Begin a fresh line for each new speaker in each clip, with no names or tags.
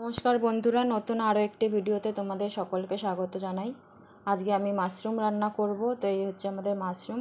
নমস্কার বন্ধুরা, নতুন আরও একটি ভিডিওতে তোমাদের সকলকে স্বাগত জানাই। আজকে আমি মাশরুম রান্না করব। তো এই হচ্ছে আমাদের মাশরুম।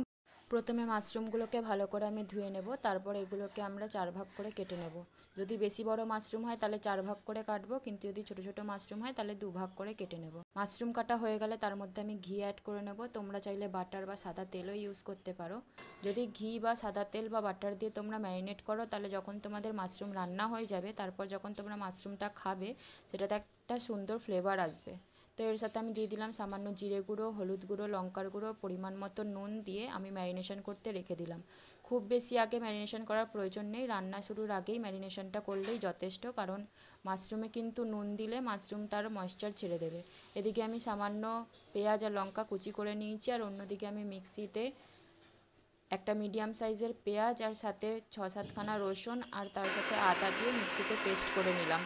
প্রথমে মাশরুমগুলোকে ভালো করে আমি ধুয়ে নেব, তারপর এগুলোকে আমরা 4 ভাগ করে কেটে নেব। যদি বেশি বড় মাশরুম হয় তাহলে 4 ভাগ করে কাটবো, কিন্তু যদি ছোট ছোট মাশরুম হয় তাহলে 2 ভাগ করে কেটে নেব। মাশরুম কাটা হয়ে গেলে তার মধ্যে আমি ঘি অ্যাড করে নেব। তোমরা চাইলে বাটার বা সাদা তেলও ইউজ করতে পারো। যদি ঘি বা সাদা তেল বা বাটার দিয়ে তোমরা ম্যারিনেট করো তাহলে যখন তোমাদের মাশরুম রান্না হয়ে যাবে, তারপর যখন তোমরা মাশরুমটা খাবে সেটাতে একটা সুন্দর ফ্লেভার আসবে। তো এর সাথে আমি দিয়ে দিলাম সামান্য জিরে গুঁড়ো, হলুদ গুঁড়ো, লঙ্কার গুঁড়ো, পরিমাণ মতো নুন দিয়ে আমি ম্যারিনেশন করতে রেখে দিলাম। খুব বেশি আগে ম্যারিনেশন করার প্রয়োজন নেই, রান্না শুরুর আগেই ম্যারিনেশনটা করলেই যথেষ্ট, কারণ মাশরুমে কিন্তু নুন দিলে মাশরুম তার ময়েশ্চার ছেড়ে দেবে। এদিকে আমি সামান্য পেঁয়াজ আর লঙ্কা কুচি করে নিয়েছি, আর অন্যদিকে আমি মিক্সিতে একটা মিডিয়াম সাইজের পেঁয়াজ আর সাথে 6-7খানা রসুন আর তার সাথে আদা দিয়ে মিক্সিতে পেস্ট করে নিলাম।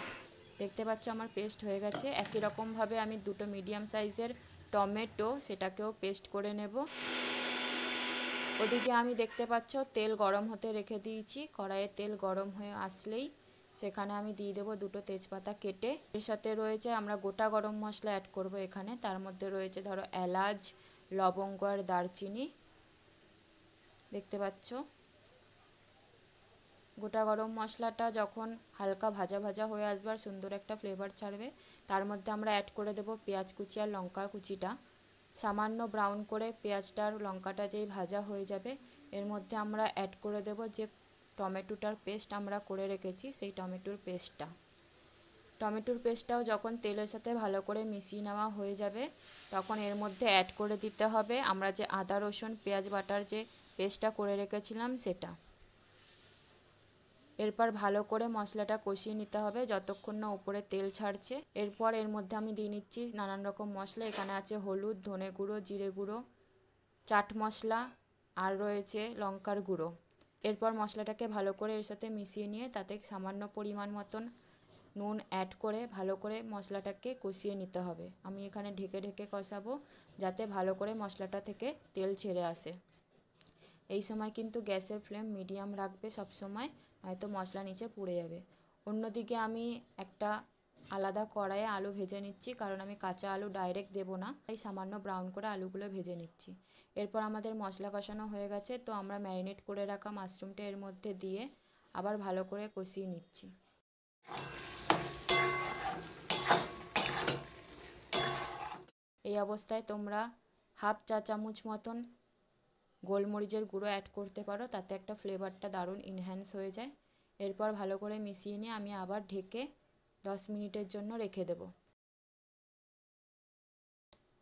দেখতে পাচ্ছ আমার পেস্ট হয়ে গেছে। একই রকমভাবে আমি দুটো মিডিয়াম সাইজের টমেটো সেটাকেও পেস্ট করে নেব। ওদিকে আমি দেখতে পাচ্ছ তেল গরম হতে রেখে দিয়েছি। কড়াইয়ে তেল গরম হয়ে আসলেই সেখানে আমি দিয়ে দেবো দুটো তেজপাতা কেটে। এর সাথে রয়েছে আমরা গোটা গরম মশলা অ্যাড করব এখানে। তার মধ্যে রয়েছে ধরো এলাচ, লবঙ্গ আর দারচিনি। দেখতে পাচ্ছ গোটা গরম মশলাটা যখন হালকা ভাজা ভাজা হয়ে আসবে আর সুন্দর একটা ফ্লেভার ছাড়বে, তার মধ্যে আমরা অ্যাড করে দেব পেঁয়াজ কুচি আর লঙ্কা কুচিটা। সামান্য ব্রাউন করে পেঁয়াজটা আর লঙ্কাটা যেই ভাজা হয়ে যাবে, এর মধ্যে আমরা অ্যাড করে দেব যে টমেটোটার পেস্ট আমরা করে রেখেছি, সেই টমেটোর পেস্টটাও যখন তেলের সাথে ভালো করে মিশিয়ে নেওয়া হয়ে যাবে, তখন এর মধ্যে অ্যাড করে দিতে হবে আমরা যে আদা রসুন পেঁয়াজ বাটার যে পেস্টটা করে রেখেছিলাম সেটা। এরপর ভালো করে মশলাটা কষিয়ে নিতে হবে যতক্ষণ না উপরে তেল ছাড়ছে। এরপর এর মধ্যে আমি দিয়ে নিচ্ছি নানান রকম মশলা। এখানে আছে হলুদ, ধনে গুঁড়ো, জিরে গুঁড়ো, চাট মশলা আর রয়েছে লঙ্কার গুঁড়ো। এরপর মশলাটাকে ভালো করে এর সাথে মিশিয়ে নিয়ে তাতে সামান্য পরিমাণ মতন নুন অ্যাড করে ভালো করে মশলাটাকে কষিয়ে নিতে হবে। আমি এখানে ঢেকে ঢেকে কষাবো যাতে ভালো করে মশলাটা থেকে তেল ছেড়ে আসে। এই সময় কিন্তু গ্যাসের ফ্লেম মিডিয়াম রাখবে সব সময়, নয়তো মশলা নিচে পুড়ে যাবে। অন্যদিকে আমি একটা আলাদা কড়াইয়ে আলু ভেজে নিচ্ছি, কারণ আমি কাঁচা আলু ডাইরেক্ট দেবো না, তাই সামান্য ব্রাউন করে আলুগুলো ভেজে নিচ্ছি। এরপর আমাদের মশলা কষানো হয়ে গেছে, তো আমরা ম্যারিনেট করে রাখা মাশরুমটা এর মধ্যে দিয়ে আবার ভালো করে কষিয়ে নিচ্ছি। এই অবস্থায় তোমরা হাফ চা চামচ মতন গোলমরিচের গুঁড়ো অ্যাড করতে পারো, তাতে একটা ফ্লেভারটা দারুণ ইনহ্যান্স হয়ে যায়। এরপর ভালো করে মিশিয়ে নিয়ে আমি আবার ঢেকে 10 মিনিটের জন্য রেখে দেব।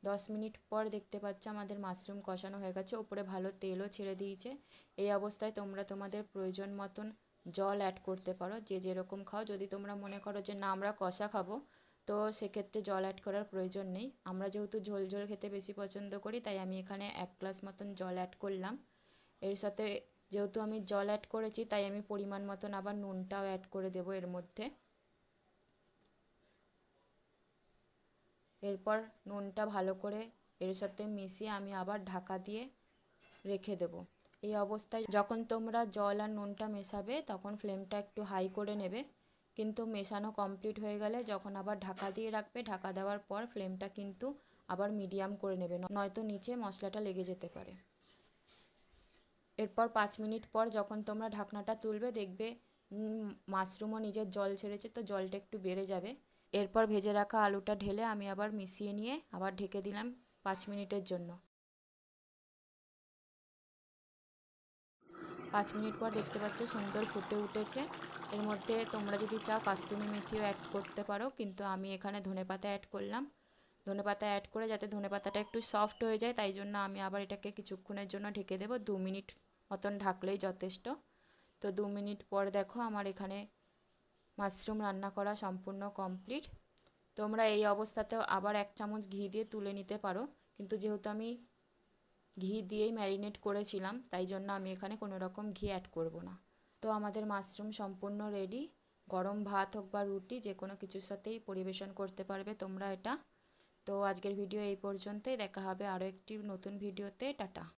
10 মিনিট পর দেখতে পাচ্ছ আমাদের মাশরুম কষানো হয়ে গেছে, ওপরে ভালো তেলও ছেড়ে দিয়েছে। এই অবস্থায় তোমরা তোমাদের প্রয়োজন মতন জল অ্যাড করতে পারো, যে যেরকম খাও। যদি তোমরা মনে করো যে না আমরা কষা খাবো, তো সেক্ষেত্রে জল অ্যাড করার প্রয়োজন নেই। আমরা যেহেতু ঝোল ঝোল খেতে বেশি পছন্দ করি, তাই আমি এখানে 1 গ্লাস মতন জল অ্যাড করলাম। এর সাথে যেহেতু আমি জল অ্যাড করেছি, তাই আমি পরিমাণ মতন আবার নুনটাও অ্যাড করে দেবো এর মধ্যে। এরপর নুনটা ভালো করে এর সাথে মিশিয়ে আমি আবার ঢাকা দিয়ে রেখে দেব। এই অবস্থায় যখন তোমরা জল আর নুনটা মেশাবে তখন ফ্লেমটা একটু হাই করে নেবে, কিন্তু মেশানো কমপ্লিট হয়ে গেলে যখন আবার ঢাকা দিয়ে রাখবে, ঢাকা দেওয়ার পর ফ্লেমটা কিন্তু আবার মিডিয়াম করে নেবে, নয়তো নিচে মশলাটা লেগে যেতে পারে। এরপর 5 মিনিট পর যখন তোমরা ঢাকনাটা তুলবে, দেখবে মাশরুমও নিজের জল ছেড়েছে, তো জলটা একটু বেড়ে যাবে। এরপর ভেজে রাখা আলুটা ঢেলে আমি আবার মিশিয়ে নিয়ে আবার ঢেকে দিলাম 5 মিনিটের জন্য। 5 মিনিট পর দেখতে পাচ্ছ সুন্দর ফুটে উঠেছে। এর মধ্যে তোমরা যদি চাও কাস্তুরি মেথিও অ্যাড করতে পারো, কিন্তু আমি এখানে ধনেপাতা অ্যাড করলাম। ধনেপাতা অ্যাড করে যাতে ধনেপাতাটা একটু সফট হয়ে যায়, তাই জন্য আমি আবার এটাকে কিছুক্ষণের জন্য ঢেকে দেবো। 2 মিনিট মতন ঢাকলেই যথেষ্ট। তো 2 মিনিট পর দেখো আমার এখানে মাশরুম রান্না করা সম্পূর্ণ কমপ্লিট। তোমরা এই অবস্থাতেও আবার 1 চামচ ঘি দিয়ে তুলে নিতে পারো, কিন্তু যেহেতু আমি ঘি দিয়েই ম্যারিনেট করেছিলাম, তাই জন্য আমি এখানে কোনো রকম ঘি অ্যাড করব না। তো আমাদের মাশরুম সম্পূর্ণ রেডি। গরম ভাত হোক বা রুটি, যে কোনো কিছুর সাথেই পরিবেশন করতে পারবে তোমরা এটা। তো আজকের ভিডিও এই পর্যন্তই, দেখা হবে আরও একটি নতুন ভিডিওতে। টাটা।